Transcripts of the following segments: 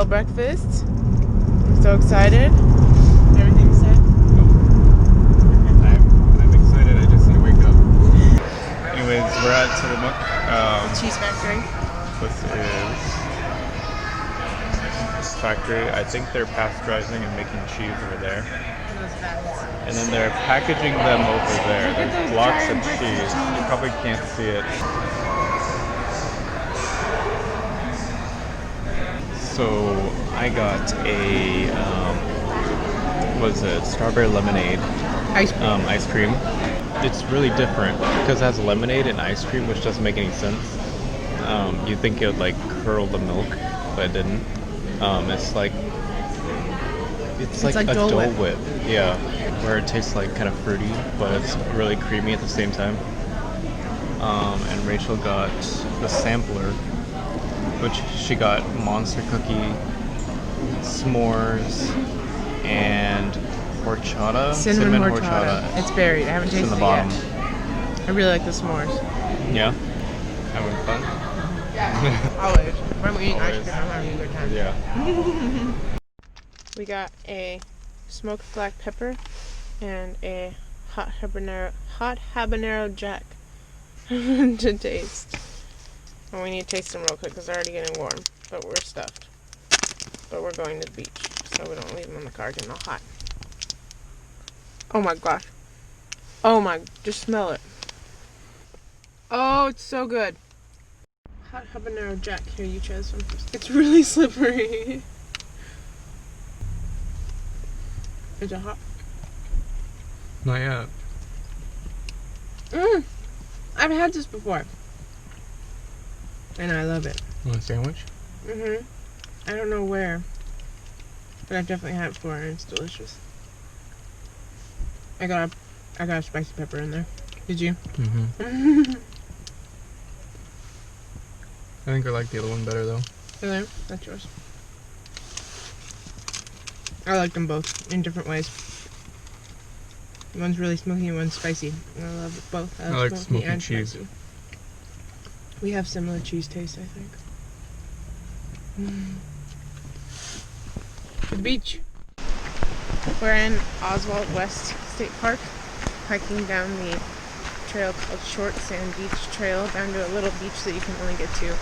breakfast. I'm so excited. Everything set? I'm excited. I just need to wake up. Anyways, we're at Tillamook. Cheese factory. This is this factory. I think they're pasteurizing and making cheese over there. And then they're packaging them over there. There's blocks of cheese. You probably can't see it. So I got a strawberry lemonade ice cream. It's really different because it has lemonade and ice cream, which doesn't make any sense. You'd think it would like curdle the milk, but it didn't. It's like a Dole Whip. Yeah, where it tastes like kind of fruity, but it's really creamy at the same time. And Rachel got the sampler, which she got monster cookie, s'mores, and horchata. Cinnamon horchata. It's buried. I haven't tasted it yet. It's in the bottom. I really like the s'mores. Yeah? Having fun? Always. When we eat ice cream, I'm having a good time. Yeah. We got a smoked black pepper and a hot habanero jack to taste. And we need to taste them real quick because they're already getting warm. But we're stuffed. But we're going to the beach, so we don't leave them in the car getting all hot. Oh my gosh. Oh my, just smell it. Oh, it's so good. Hot habanero jack. Here, you try this one first. It's really slippery. Is it hot? Not yet. I've had this before. And I love it. You want a sandwich? I don't know where. But I've definitely had it before and it's delicious. I got a spicy pepper in there. Did you? I think I like the other one better though. Really? That's yours. I like them both in different ways. One's really smoky and one's spicy. And I love both. I like smoky and cheese. Spicy. We have similar cheese tastes, I think. The beach. We're in Oswald West State Park, hiking down the trail called Short Sand Beach Trail, down to a little beach that you can only get to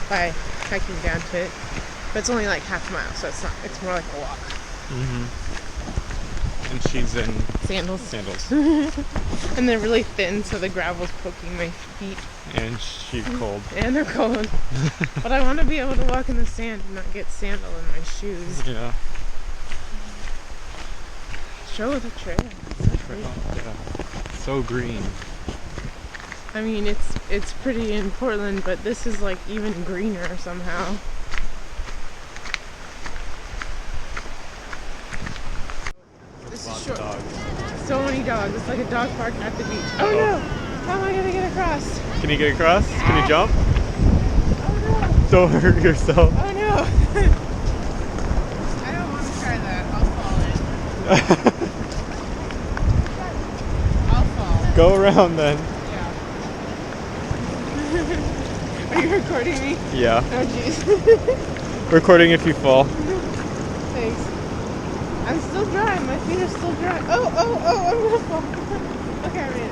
by hiking down to it. But it's only like half a mile, so it's more like a walk. And she's in Sandals. And they're really thin, so the gravel's poking my feet. And she's cold. And they're cold. But I want to be able to walk in the sand and not get sandal in my shoes. Yeah. Show the trail. Yeah. So green. I mean, it's pretty in Portland, but this is like even greener somehow. This is short. So many dogs. It's like a dog park at the beach. Oh no! How am I gonna get across? Can you get across? Can you jump? Oh no! Don't hurt yourself. Oh no! I don't want to try that. I'll fall in. I'll fall. Go around then. Yeah. Are you recording me? Yeah. Oh jeez. Recording if you fall. Thanks. I'm still dry. My feet are still dry. Oh, I'm gonna fall. Okay, I made it.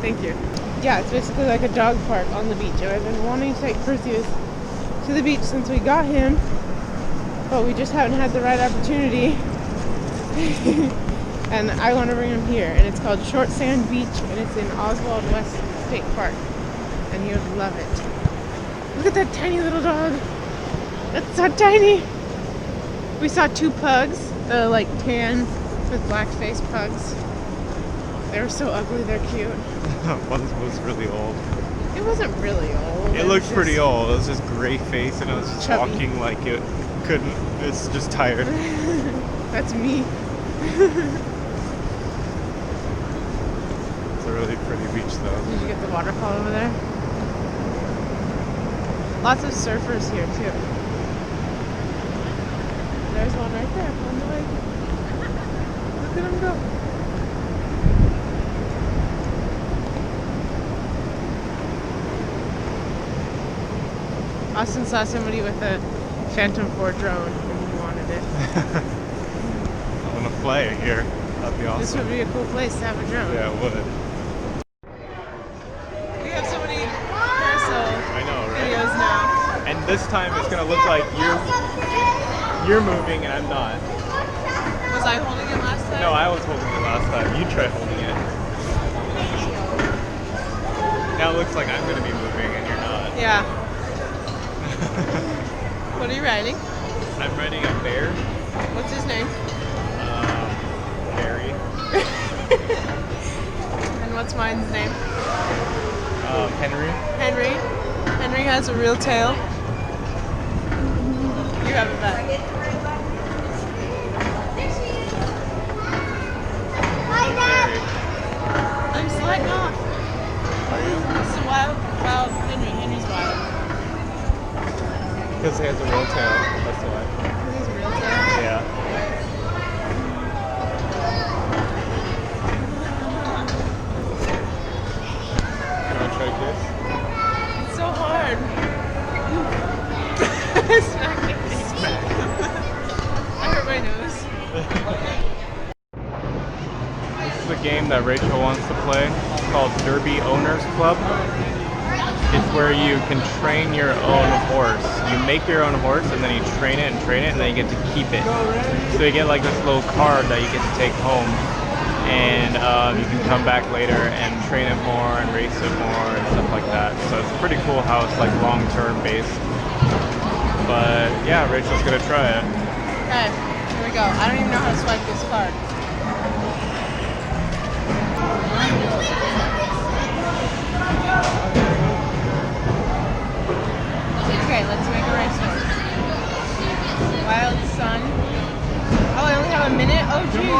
Thank you. Yeah, it's basically like a dog park on the beach. And I've been wanting to take Perseus to the beach since we got him, but we just haven't had the right opportunity. And I want to bring him here. And it's called Short Sand Beach, and it's in Oswald West State Park. And he would love it. Look at that tiny little dog. That's so tiny. We saw two pugs, the like tan with black face pugs. They were so ugly, they're cute. One was really old. It wasn't really old. It looked pretty old. It was just gray face and it was just chubby. walking like it couldn't. It's just tired. That's me. It's a really pretty beach though. Did you get the waterfall over there? Lots of surfers here too. There's one right there on the lake. Look at him go. Austin saw somebody with a Phantom 4 drone and he wanted it. I'm gonna fly it here. That'd be awesome. This would be a cool place to have a drone. Yeah, it would. We have so many carousel I know, right? videos now. And this time it's gonna look like you're moving and I'm not. Was I holding it last time? No, I was holding it last time. You tried holding it. Now it looks like I'm gonna be moving and you're not. Yeah. What are you riding? I'm riding a bear. What's his name? Barry. And what's mine's name? Henry. Henry. Henry has a real tail. You have it back. I'm sliding off. This is a wild Henry. Henry's wild. Because he has a real tail. That's why. He has a real tail? Yeah. It's so hard. Smack it. I hurt my nose. This is a game that Rachel wants to play. It's called Derby Owners Club. It's where you can train your own horse. You make your own horse and then you train it, and then you get to keep it. So you get like this little card that you get to take home. And you can come back later and train it more and race it more and stuff like that. So it's pretty cool how it's like long-term based. But yeah, Rachel's gonna try it. Okay, here we go. I don't even know how to swipe this card. Okay, let's make a race horse. Wild Sun. Oh, I only have a minute? Oh, geez.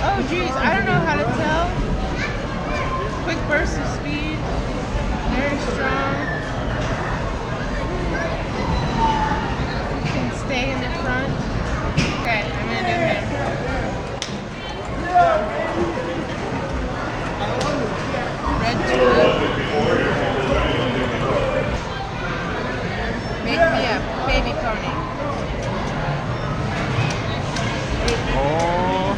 Oh, geez. I don't know how to tell. Quick burst of speed. Very strong. Can stay in the front. Okay, I'm going to do him. Red tulip. Make me a baby pony. Oh,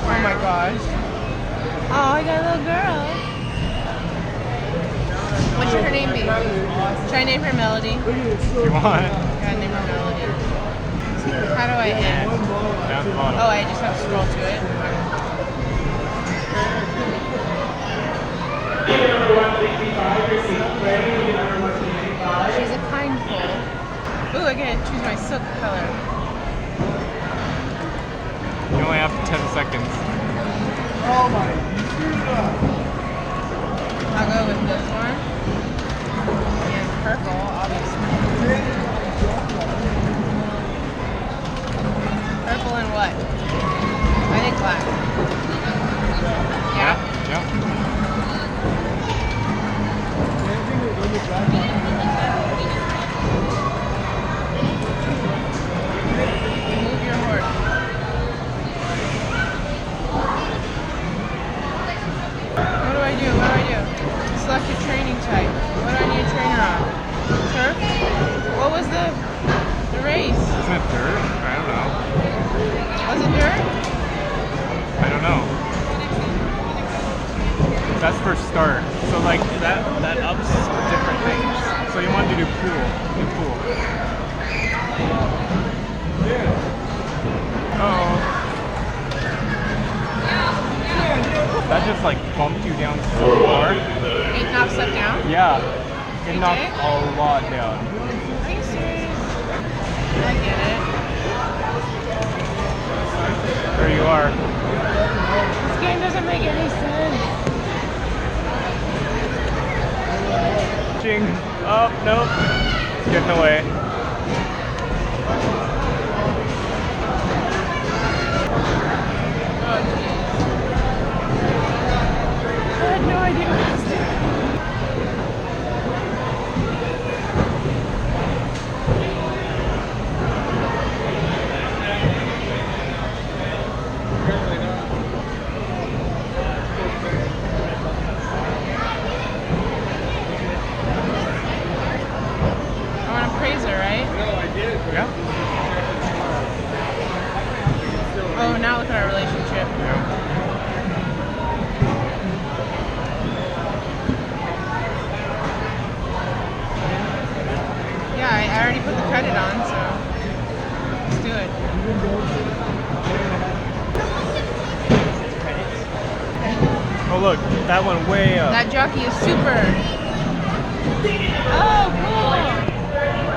Oh my gosh. Oh, I got a little girl. What should her name be? Should I name her Melody? you want? Gotta name her Melody. How do I end? Down the bottom. Oh, I just have to scroll to it. She's a kind foal. Ooh, I gotta choose my silk color. You only have 10 seconds. Oh my. I'll go with this one. And purple, obviously. Purple and what? I think black. Yeah? Yeah. Move your horse. What do I do? What do I do? Select a training type. What do I need a trainer on? Turf? What was the race? Isn't it dirt? I don't know. Was it dirt? I don't know. That's for start. So like that ups different things. So you want to do pool. Do pool. Oh. That just like bumped you down so far. 8 knobs up down? Yeah. It knocked did? a lot down. Are you serious? I get it. There you are. This game doesn't make any sense. Ching. Oh, nope. It's getting away. Oh, geez. I had no idea what I was doing. at our relationship. Yeah, I already put the credit on, so let's do it. Oh look, that one way up. That jockey is super. Oh, cool.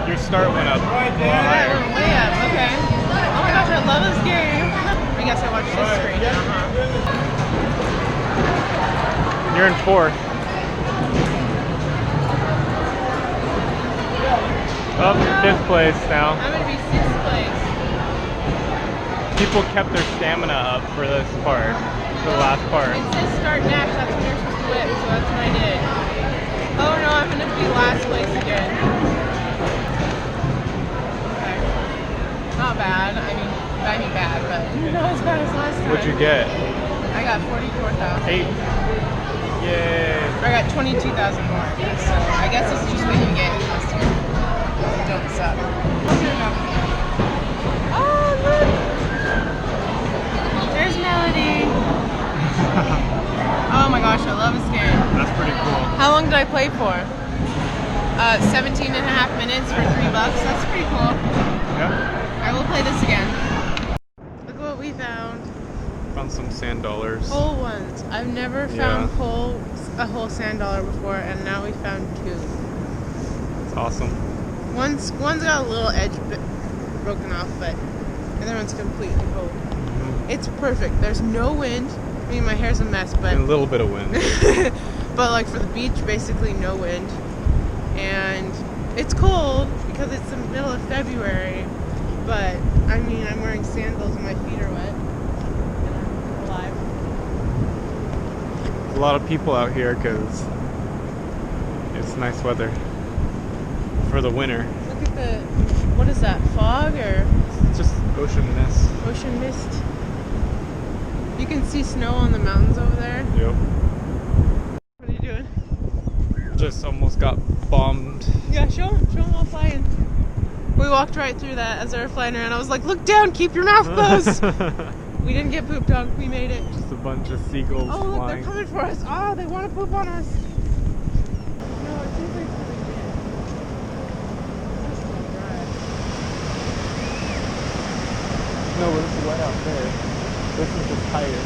Your start went up. Yeah, it went way up. Okay. Oh my gosh, I love this game. I guess I watched this screen now, huh? You're in fourth. Oh, fifth place now. I'm gonna be sixth place. People kept their stamina up for this part, for the last part. It says start dash, that's when you're supposed to whip, so that's what I did. Oh no, I'm gonna be last place again. Okay. Not bad. I mean bad, but not as bad as last time. What'd you get? I got 44,000. 8. Yay. I got 22,000 more. So I guess it's just what you get. Don't suck. Oh, look! There's Melody. Oh my gosh, I love this game. That's pretty cool. How long did I play for? 17 and a half minutes for $3. That's pretty cool. Yeah. I will play this again. Look what we found. Found some sand dollars. Whole ones. I've never found a whole sand dollar before, and now we found 2. It's awesome. One's got a little edge broken off, but the other one's completely whole. It's perfect. There's no wind. I mean, my hair's a mess, but And a little bit of wind. but like for the beach, basically no wind. And it's cold because it's the middle of February. But I mean, I'm wearing sandals and my feet are wet. And I'm alive. There's a lot of people out here because it's nice weather for the winter. Look at the, what is that, fog or It's just ocean mist. ocean mist? You can see snow on the mountains over there. Yep. What are you doing? Just almost got bombed. Yeah, show them all flying. We walked right through that as they were flying around. I was like, look down, keep your mouth closed. We didn't get pooped on, we made it. Just a bunch of seagulls Oh, look, flying. they're coming for us. Oh, they want to poop on us. No, it seems like something did. This is so dry. No, it's wet out there. This is just higher.